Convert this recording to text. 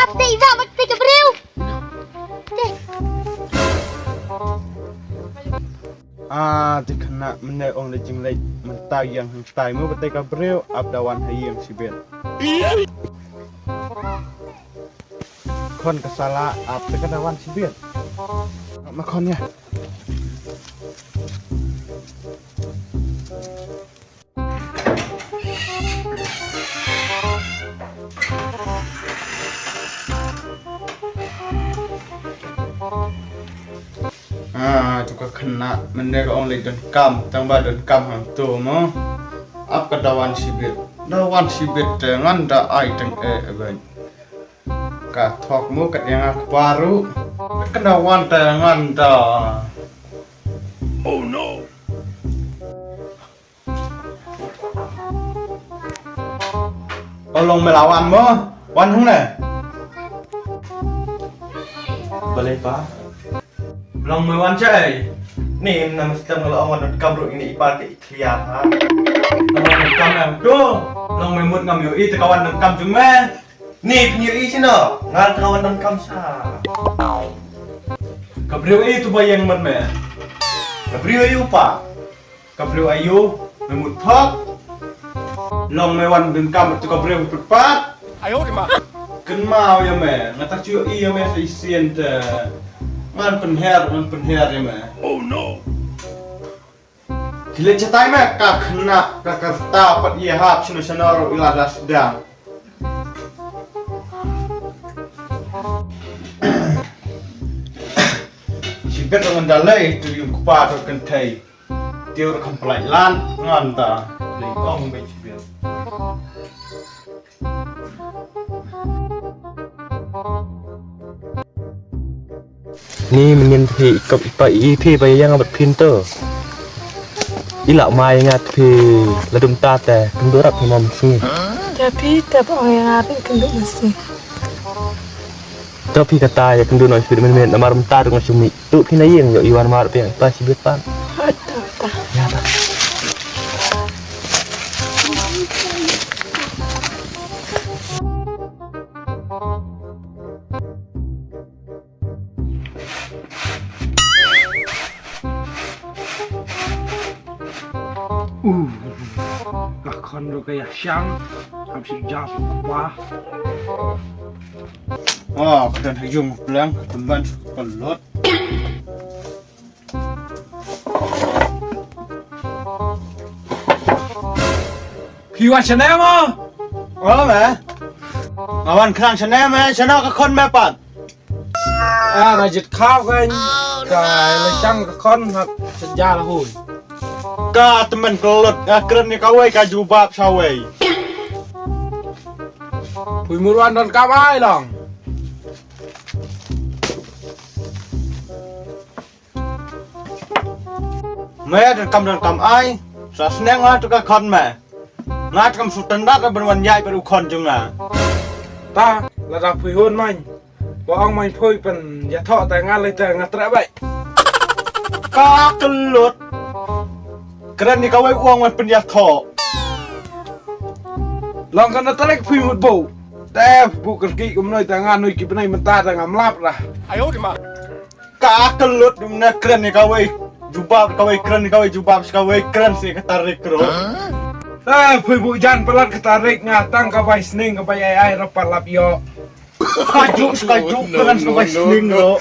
Ate iba magti kabriw. Di kena menai ong lejing lej mentai yang hentai mu betai kabriu abdawan hayang sibet. Kon kesala ab tekadawan sibet. Makonnya. Juga kena menai ong lej dan kam tambah dan kam hang tu mo. Ab kedawan sibet. Dawan sibet dengan da ai teng ben. Ka thok mu kat yang aku baru. Kedawan dengan da. Oh no. Tolong melawan mo. Wan hung ne. Boleh pak? Long melawan cai. Ni nama sistem kalau orang nak kamru ini ipar ke ikhliar ha. Orang nak kam em tu. Long memut ngam yo i tekawan nak kam cuma. Ni punya i sini. Ngal tekawan nak kam sa. Kabriu i tu bayang man me. Kabriu ayu pa. Kabriu ayu memut thok. Long mewan dengan kam tu kabriu berpat. Ayo di mak. Ken mau ya me. Ngatak cu i ya me seisian te. Man penher ya me. Oh no. Dile cetai me ka kena ka kerta pat ye hap sino sonoro ilada sedang. Sibet dengan dalai tu yung kupa to kentai. Dia kan pelai lan nganta. Lingkong be sibet. Ni mungkin phi ikap ipa i phiไปยังบัดพินเตอร์อีหละมายังงัดphi ระดมตาแต่กันดูรับพมซุง Tapi tak apa yang ada kenduk mesti. เจ้าพี่กระตายอย่ากันดูหน่อยสิมันๆมารมตาdengan sumi tu phi na yeng yo iwan mar pe pa sibet pan Tak. ya ta Lakon ro kayak syang. Habis jap apa? Oh, kedan hayung belang temban pelot. Kiwan channel mo. Oh, me. Ngawan krang channel me, channel ka kon me pat. Ngajit khao cái lời trăng cái con hoặc chân da là hồn. Ka teman kelot keren ni kawai ka jubab sawai. Pui muruan don kam ai long. Me dan kam ai. Sa seneng lah tu ka kon me. Ngat kam standard berwan yai peru kon junga. Ta là đọc pui hôn mình. Và ông mình pui phần giả thọ tại ngã lấy tờ ngặt rẽ vậy. Ka kelot. Keren ni kawai uang man penjatho. Long kan nó tới pui một bộ. Tè bộ cần kỵ cũng nơi tại ngã nuôi kịp này mình ta tại ngắm lạp ra. Ayo di mak. Ka kelot dimana keren ni kawai jubab kawai keren ni kawai jubab kawai keren si katarik ro. Tè pui bộ jan pelat ketarik ngah tang kabai sning kabai ai rapat lap yo. Kajuk keren kawai sning ro.